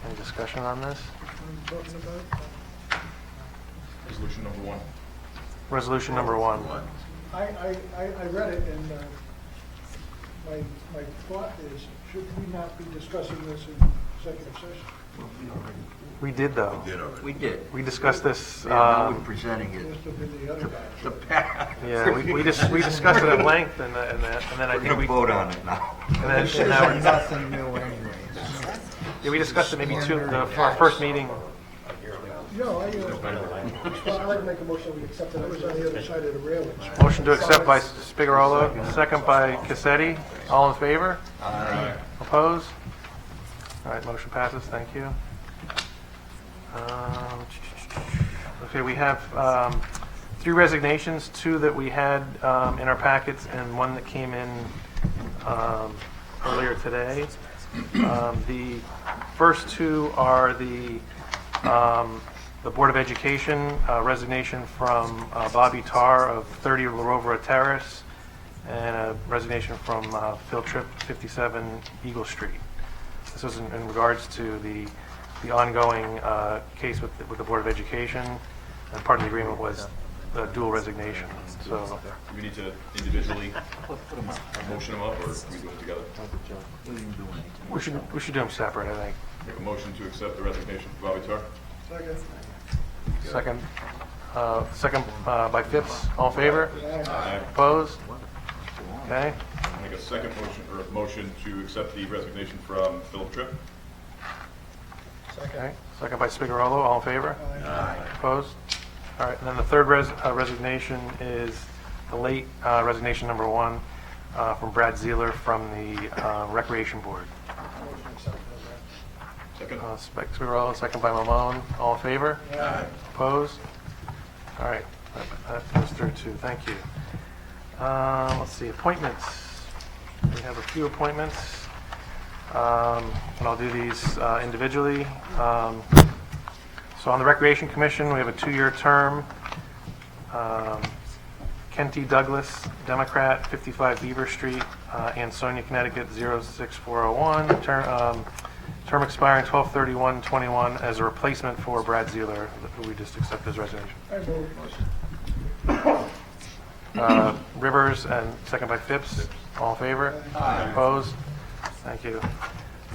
any discussion on this? Resolution number 1. Resolution number 1. I read it, and my thought is, should we not be discussing this in executive session? We did, though. We did. We discussed this. Now we're presenting it. Must have been the other guy. The path. Yeah, we discussed it at length, and then I think we vote on it now. And then now we're, Nothing new anyway. yeah, we discussed it maybe our first meeting. No, I'd like to make a motion that we accept it. I was on the other side of the railings. Motion to accept by Spigarolo, second by Cassetti. All in favor? Aye. Opposed? All right, motion passes. Thank you. Okay, we have 3 resignations, 2 that we had in our packets and 1 that came in earlier today. The first 2 are the Board of Education resignation from Bobby Tarr of 30 Larovra Terrace, and a resignation from Phil Tripp, 57 Eagle Street. This was in regards to the ongoing case with the Board of Education, and part of the agreement was the dual resignation. So Do we need to individually motion them up, or can we do them together? we should do them separate, I think. Make a motion to accept the resignation of Bobby Tarr. Second. Second by Phipps. All in favor? Aye. Opposed? Okay. Make a second motion to accept the resignation from Philip Tripp. Okay. Second by Spigarolo. All in favor? Aye. Opposed? All right. And then the third resignation is the late resignation number 1 from Brad Zeeler from the Recreation Board. Second. Spigarolo, second by Mamone. All in favor? Aye. Opposed? All right. That goes through too. Thank you. Let's see. Appointments. We have a few appointments. And I'll do these individually. So on the Recreation Commission, we have a 2-year term. Kenty Douglas, Democrat, 55 Beaver Street, Ansonia, Connecticut, 06401. Term expiring 12/31/21 as a replacement for Brad Zeeler, who we just accepted his resignation. Rivers, and second by Phipps. All in favor? Aye. Opposed? Thank you.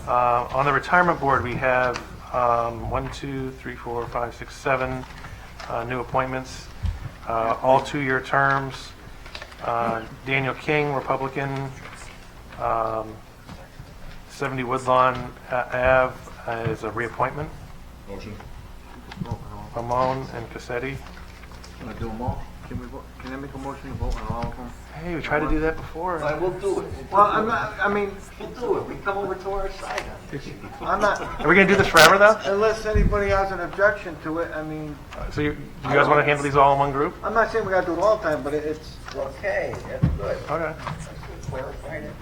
On the Retirement Board, we have 1, 2, 3, 4, 5, 6, 7 new appointments, all 2-year terms. Daniel King, Republican, 70 Woodlawn Ave is a reappointment. Motion. Mamone and Cassetti. Can I do them all? Can I make a motion to vote on all of them? Hey, we tried to do that before. I will do it. Well, I'm not, I mean, We'll do it. We come over to our side. I'm not, Are we going to do this forever, though? unless anybody has an objection to it, I mean, So you guys want to handle these all in one group? I'm not saying we gotta do it all the time, but it's, Okay, that's good. Okay. Clarifying it.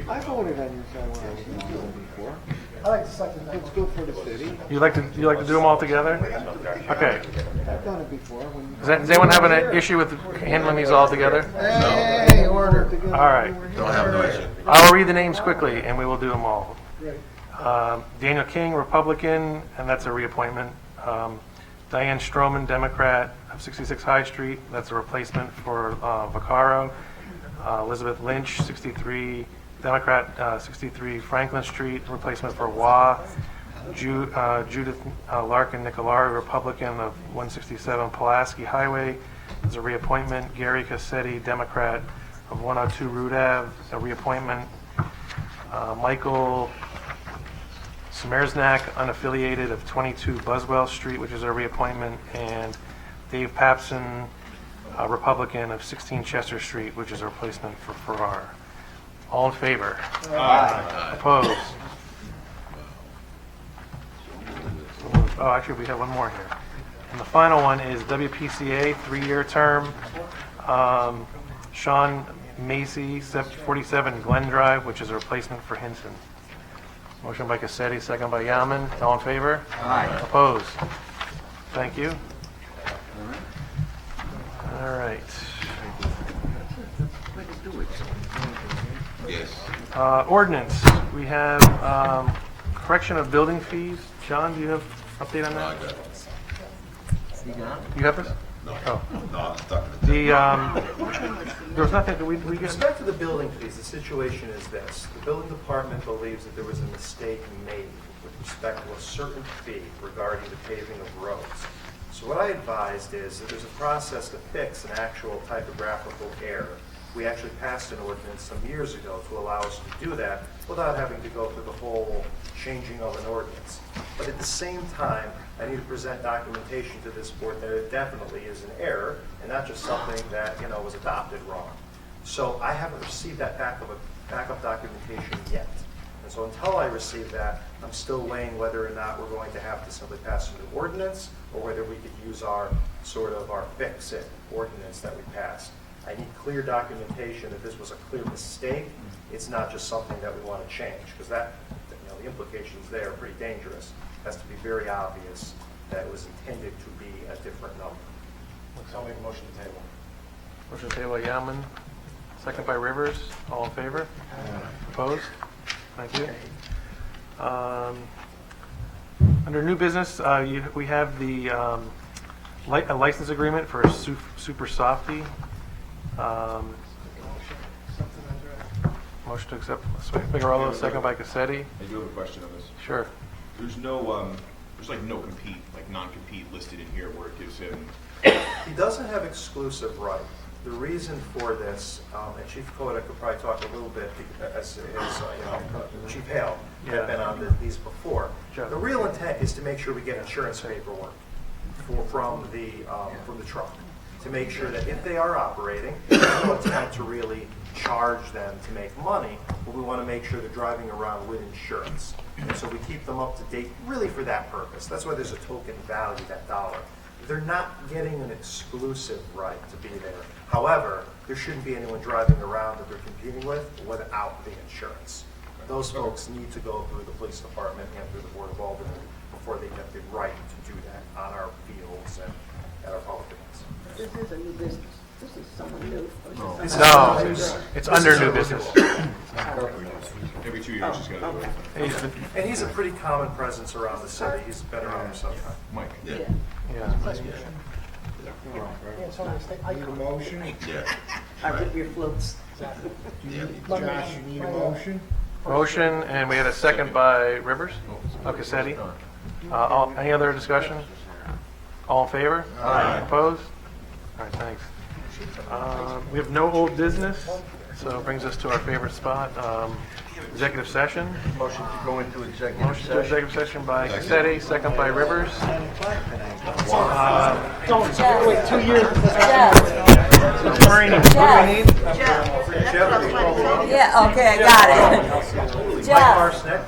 I voted on your side when I was on before. I like the second night. It's good for the city. You like to do them all together? Okay. I've done it before. Does anyone have an issue with handling these all together? Hey, order. All right. Don't have no issue. I'll read the names quickly, and we will do them all. Right. Daniel King, Republican, and that's a reappointment. Diane Stroman, Democrat, of 66 High Street. That's a replacement for Vaccaro. Elizabeth Lynch, 63, Democrat, 63 Franklin Street, replacement for Wah. Judith Larkin Nicolari, Republican, of 167 Pulaski Highway. There's a reappointment. Gary Cassetti, Democrat, of 102 Root Ave, a reappointment. Michael Smersnack, unaffiliated, of 22 Buswell Street, which is a reappointment. And Dave Papson, Republican, of 16 Chester Street, which is a replacement for Farrar. All in favor? Aye. Opposed? Oh, actually, we have one more here. And the final one is WPCA, 3-year term. Sean Macy, 47 Glen Drive, which is a replacement for Hinson. Motion by Cassetti, second by Yaman. All in favor? Aye. Opposed? Thank you. All right. Yes. Ordinance. We have correction of building fees. John, do you have update on No, I that? got it. You have this? No. Oh. No, I'm talking to There was nothing, we With get, respect to the building fees, the situation is this. The building department believes that there was a mistake made with respect to a certain fee regarding the paving of roads. So what I advised is that there's a process to fix an actual typographical error. We actually passed an ordinance some years ago to allow us to do that without having to go through the whole changing of an ordinance. But at the same time, I need to present documentation to this board that it definitely is an error and not just something that, was adopted wrong. So I haven't received that backup documentation yet. And so until I receive that, I'm still weighing whether or not we're going to have to simply pass a new ordinance or whether we could use our fix-it ordinance that we passed. I need clear documentation that this was a clear mistake. It's not just something that we want to change, because that, the implications there are pretty dangerous. It has to be very obvious that it was intended to be a different number. So I'll make a motion to table. motion to table by Yaman, second by Rivers. All in favor? Opposed? Thank you. Under new business, we have the a license agreement for Super Softy. Motion to accept, Figueroa, second by Cassetti. I do have a question on this. Sure. There's no, there's like no compete, like non-compete listed in here where it gives him. He doesn't have exclusive right. The reason for this, and Chief Coda could probably talk a little bit, as Chief Hale had been on these before. Sure. The real intent is to make sure we get insurance paperwork from the truck, to make sure that if they are operating, there's no intent to really charge them to make money, but we want to make sure they're driving around with insurance. And so we keep them up to date really for that purpose. That's why there's a token value, that dollar. They're not getting an exclusive right to be there. However, there shouldn't be anyone driving around that they're competing with without the insurance. Those folks need to go through the police department and through the Board of Aldermen before they get the right to do that on our fields and at our public events. This is a new business. This is someone new. No, it's under new business. Every 2 years he's got to do it. And he's a pretty common presence around the city. He's been around for some time. Mike. Yeah. Yeah. Need a motion? Yeah. I rip your floats. Yeah. Josh, you need a motion? Motion, and we had a second by Rivers. Oh, Cassetti. Any other discussion? All in favor? Aye. Opposed? All right, thanks. We have no old business, so it brings us to our favorite spot, executive session. Motion to go into executive Motion to executive session by Cassetti, second by Rivers. Don't wait 2 years. Maureen, what do we need? Yeah, okay, I got it. Mike Jeff, Parsnick.